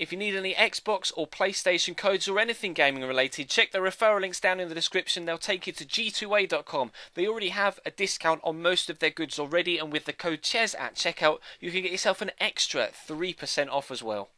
If you need any Xbox or PlayStation codes or anything gaming related, check the referral links down in the description. They'll take you to g2a.com. They already have a discount on most of their goods already, and with the code CHES at checkout, you can get yourself an extra 3% off as well.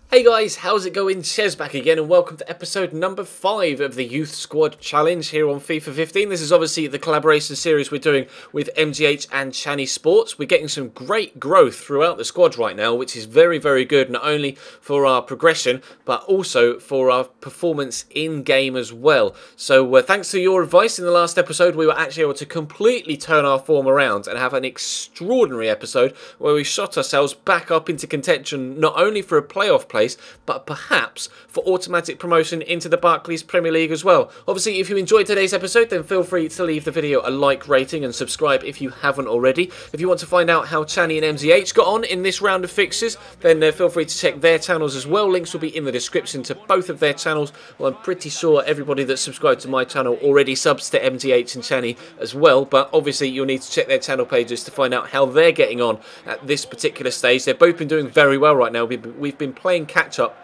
Hey guys, how's it going? Chez back again, and welcome to episode number 5 of the Youth Squad Challenge here on FIFA 15. This is obviously the collaboration series we're doing with MGH and CaniSports. We're getting some great growth throughout the squad right now, which is very, very good, not only for our progression, but also for our performance in-game as well. So thanks to your advice in the last episode, we were actually able to completely turn our form around and have an extraordinary episode where we shot ourselves back up into contention, not only for a playoff place, but perhaps for automatic promotion into the Barclays Premier League as well. Obviously, if you enjoyed today's episode, then feel free to leave the video a like rating and subscribe if you haven't already. If you want to find out how Chani and MGH got on in this round of fixtures, then feel free to check their channels as well. Links will be in the description to both of their channels. Well, I'm pretty sure everybody that's subscribed to my channel already subs to MGH and Chani as well, but obviously you'll need to check their channel pages to find out how they're getting on at this particular stage. They've both been doing very well right now. We've been playing catch up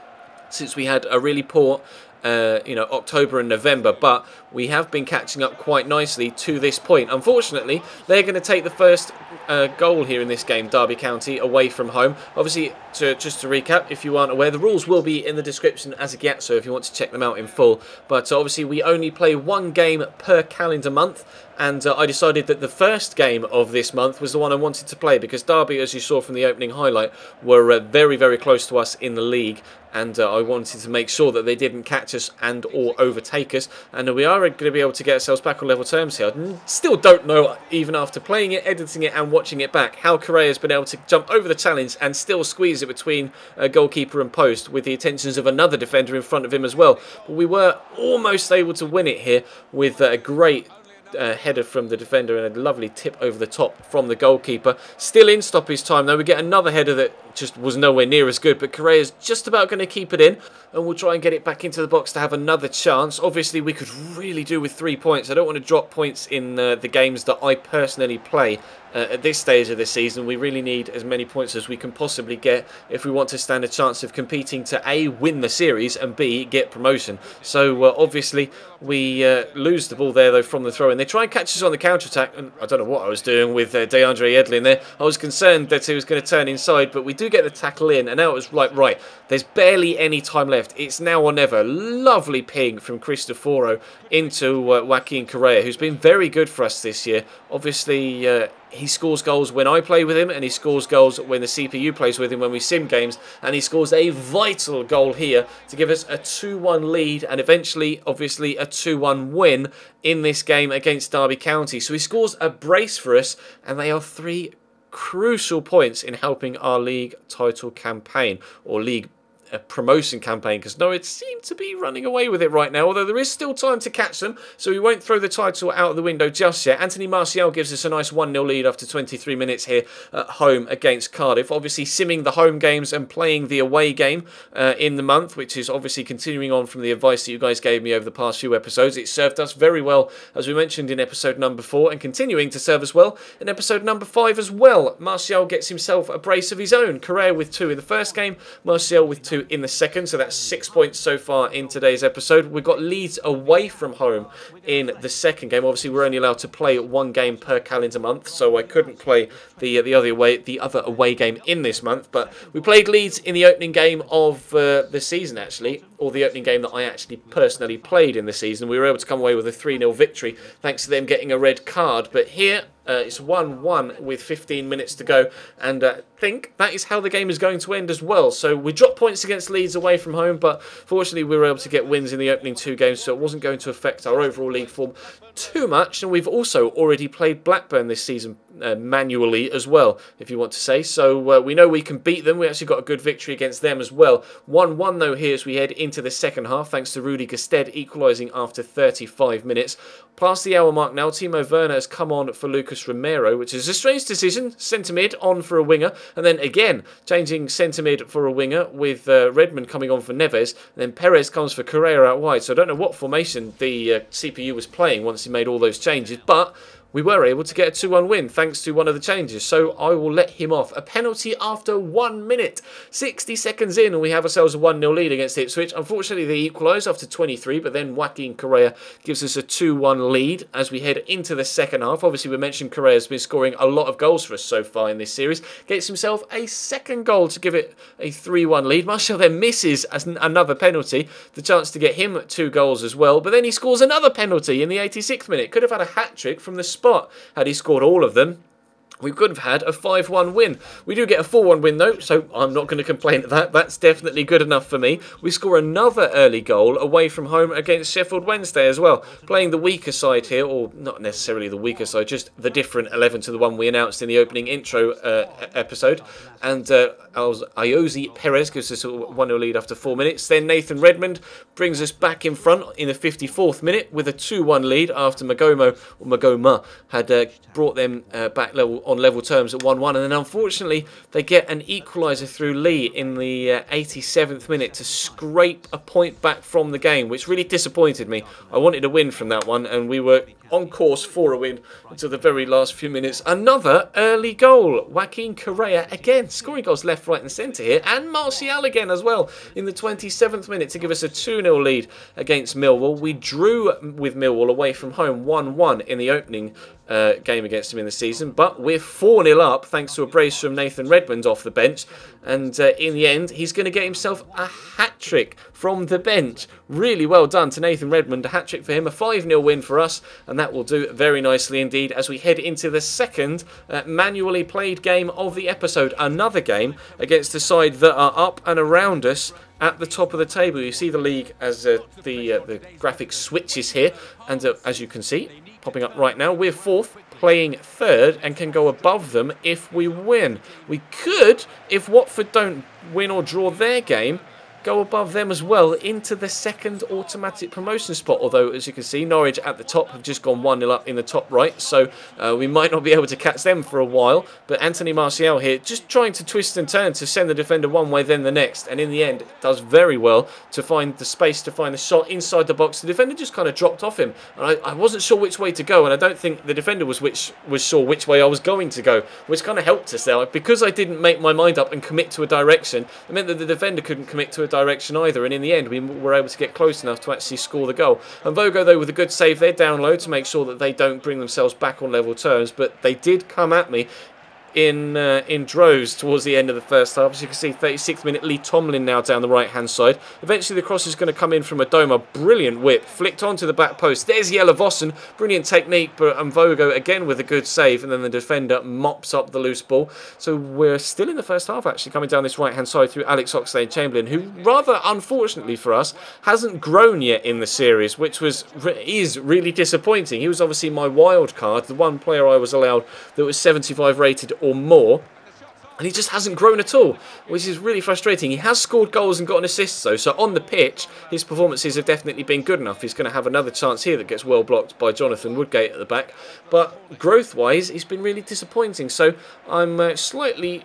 since we had a really poor October and November, but we have been catching up quite nicely to this point. Unfortunately, they're going to take the first goal here in this game, Derby County, away from home. Obviously, just to recap, if you aren't aware, the rules will be in the description as a get, so if you want to check them out in full. But obviously, we only play one game per calendar month, and I decided that the first game of this month was the one I wanted to play because Derby, as you saw from the opening highlight, were very, very close to us in the league, and I wanted to make sure that they didn't catch us and or overtake us, and we are going to be able to get ourselves back on level terms here. I still don't know, even after playing it, editing it and watching it back, how Correa's been able to jump over the challenge and still squeeze it between goalkeeper and post with the attentions of another defender in front of him as well. But we were almost able to win it here with a great header from the defender and a lovely tip over the top from the goalkeeper. Still in stoppage time though. We get another header that just was nowhere near as good, but Correa's just about going to keep it in, and we'll try and get it back into the box to have another chance. Obviously, we could really do with 3 points. I don't want to drop points in the games that I personally play. At this stage of the season, we really need as many points as we can possibly get if we want to stand a chance of competing to A, win the series, and B, get promotion. So obviously we lose the ball there though from the throw, and they try and catch us on the counter-attack, and I don't know what I was doing with DeAndre Edlin there. I was concerned that he was going to turn inside, but we do get the tackle in, and now it was like, right, there's barely any time left. It's now or never. Lovely ping from Cristoforo into Joaquin Correa, who's been very good for us this year. Obviously, he scores goals when I play with him, and he scores goals when the CPU plays with him when we sim games, and he scores a vital goal here to give us a 2-1 lead and eventually, obviously, a 2-1 win in this game against Derby County. So he scores a brace for us, and they are 3 crucial points in helping our league title campaign, or league promotion campaign, because Norwich seem to be running away with it right now, although there is still time to catch them, so we won't throw the title out of the window just yet. Anthony Martial gives us a nice 1-0 lead after 23 minutes here at home against Cardiff. Obviously simming the home games and playing the away game in the month, which is obviously continuing on from the advice that you guys gave me over the past few episodes. It served us very well, as we mentioned in episode number 4, and continuing to serve us well in episode number 5 as well. Martial gets himself a brace of his own. Correa with 2 in the first game, Martial with 2 in the second, so that's 6 points so far in today's episode. We've got Leeds away from home in the second game. Obviously, we're only allowed to play 1 game per calendar month, so I couldn't play the other away game in this month. But we played Leeds in the opening game of the season, actually, or the opening game that I actually personally played in the season. We were able to come away with a 3-0 victory thanks to them getting a red card. But here, it's 1-1 with 15 minutes to go, and I think that is how the game is going to end as well. So we dropped points against Leeds away from home, but fortunately we were able to get wins in the opening 2 games, so it wasn't going to affect our overall league form too much. And we've also already played Blackburn this season manually as well, if you want to say. So we know we can beat them. We actually got a good victory against them as well. 1-1 though here as we head into the second half, thanks to Rudy Gusted equalising after 35 minutes. Past the hour mark now, Timo Werner has come on for Lucas Romero, which is a strange decision. Centre mid on for a winger, and then again changing centre mid for a winger with Redmond coming on for Neves, and then Perez comes for Correa out wide. So I don't know what formation the CPU was playing once he made all those changes, but we were able to get a 2-1 win thanks to one of the changes. So I will let him off. A penalty after 1 minute. 60 seconds in and we have ourselves a 1-0 lead against Ipswich. Unfortunately, they equalise after 23, but then Joaquin Correa gives us a 2-1 lead as we head into the second half. Obviously, we mentioned Correa's been scoring a lot of goals for us so far in this series. Gets himself a second goal to give it a 3-1 lead. Martial then misses another penalty. The chance to get him 2 goals as well. But then he scores another penalty in the 86th minute. Could have had a hat-trick from the spot had he scored all of them. We could have had a 5-1 win. We do get a 4-1 win though, so I'm not going to complain at that. That's definitely good enough for me. We score another early goal away from home against Sheffield Wednesday as well. Playing the weaker side here, or not necessarily the weaker side, just the different 11 to the one we announced in the opening intro episode. And Ayoze Perez gives us a 1-0 lead after 4 minutes. Then Nathan brings us back in front in the 54th minute with a 2-1 lead after Magoma had brought them back on level terms at 1-1, and then unfortunately they get an equaliser through Lee in the 87th minute to scrape a point back from the game, which really disappointed me. I wanted a win from that one, and we were on course for a win until the very last few minutes. Another early goal. Joaquin Correa again, scoring goals left, right and centre here, and Martial again as well in the 27th minute to give us a 2-0 lead against Millwall. We drew with Millwall away from home 1-1 in the opening game against him in the season, but we're 4-0 up thanks to a brace from Nathan Redmond off the bench, and in the end he's going to get himself a hat-trick from the bench. Really well done to Nathan Redmond, a hat-trick for him, a 5-0 win for us, and that will do very nicely indeed as we head into the second manually played game of the episode. Another game against the side that are up and around us at the top of the table. You see the league as the graphic switches here, and as you can see, popping up right now, we're 4th, playing 3rd, and can go above them if we win. We could, if Watford don't win or draw their game, go above them as well into the second automatic promotion spot. Although, as you can see, Norwich at the top have just gone 1-0 up in the top right, so we might not be able to catch them for a while. But Anthony Martial here just trying to twist and turn to send the defender one way then the next, and in the end does very well to find the space to find the shot inside the box. The defender just kind of dropped off him, and I wasn't sure which way to go, and I don't think the defender was sure which way I was going to go, which kind of helped us there. Because I didn't make my mind up and commit to a direction, it meant that the defender couldn't commit to a direction either, and in the end we were able to get close enough to actually score the goal. And Vogo though with a good save there down low to make sure that they don't bring themselves back on level terms, but they did come at me in droves towards the end of the first half. As you can see, 36th minute, Lee Tomlin now down the right hand side. Eventually the cross is going to come in from Adoma. Brilliant whip, flicked onto the back post. There's Jelle Vossen, brilliant technique, but Vogo again with a good save, and then the defender mops up the loose ball. So we're still in the first half actually, coming down this right hand side through Alex Oxlade-Chamberlain, who rather unfortunately for us hasn't grown yet in the series, which is really disappointing. He was obviously my wild card, the one player I was allowed that was 75 rated or more, and he just hasn't grown at all, which is really frustrating. He has scored goals and got an assist though, so on the pitch his performances have definitely been good enough. He's going to have another chance here that gets well blocked by Jonathan Woodgate at the back, but growth wise he's been really disappointing. So I'm slightly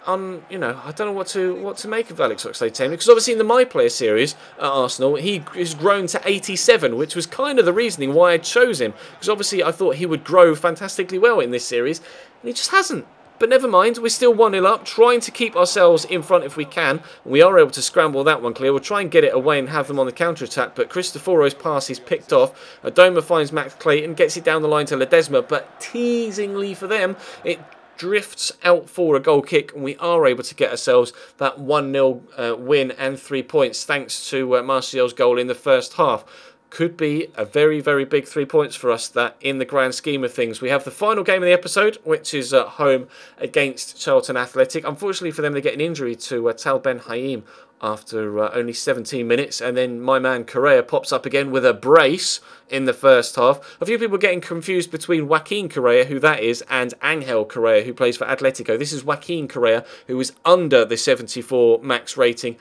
I don't know what to make of Alex Oxlade-Chamberlain, because obviously in the My Player series at Arsenal he has grown to 87, which was kind of the reasoning why I chose him, because obviously I thought he would grow fantastically well in this series, and he just hasn't. But never mind, we're still 1-0 up, trying to keep ourselves in front if we can. We are able to scramble that one clear. We'll try and get it away and have them on the counter-attack, but Cristoforo's pass is picked off. Adoma finds Max Clayton, gets it down the line to Ledesma, but teasingly for them, it drifts out for a goal kick, and we are able to get ourselves that 1-0 win and 3 points thanks to Martial's goal in the first half. Could be a very, very big 3 points for us, that in the grand scheme of things. We have the final game of the episode, which is at home against Charlton Athletic. Unfortunately for them, they get an injury to Tal Ben Haim after only 17 minutes, and then my man Correa pops up again with a brace in the first half. A few people getting confused between Joaquin Correa, who that is, and Angel Correa, who plays for Atletico. This is Joaquin Correa, who is under the 74 max rating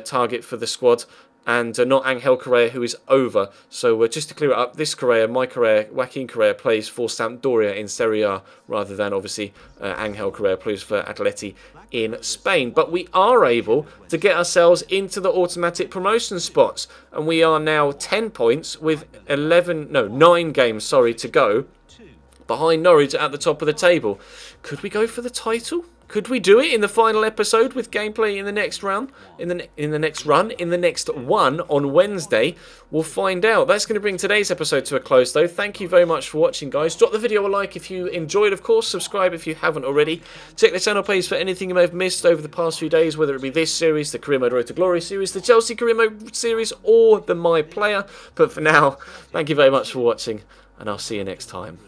target for the squad, and not Angel Correa, who is over. So just to clear it up, this Correa, my Correa, Joaquin Correa, plays for Sampdoria in Serie A, rather than obviously Angel Correa plays for Atleti in Spain. But we are able to get ourselves into the automatic promotion spots, and we are now 10 points with 9 games to go. behind Norwich at the top of the table. Could we go for the title? Could we do it in the final episode with gameplay in the next round? In the next one on Wednesday? We'll find out. That's going to bring today's episode to a close, though. Thank you very much for watching, guys. Drop the video a like if you enjoyed, of course. Subscribe if you haven't already. Check the channel page for anything you may have missed over the past few days, whether it be this series, the Career Mode Road to Glory series, the Chelsea Career Mode series, or the My Player. But for now, thank you very much for watching, and I'll see you next time.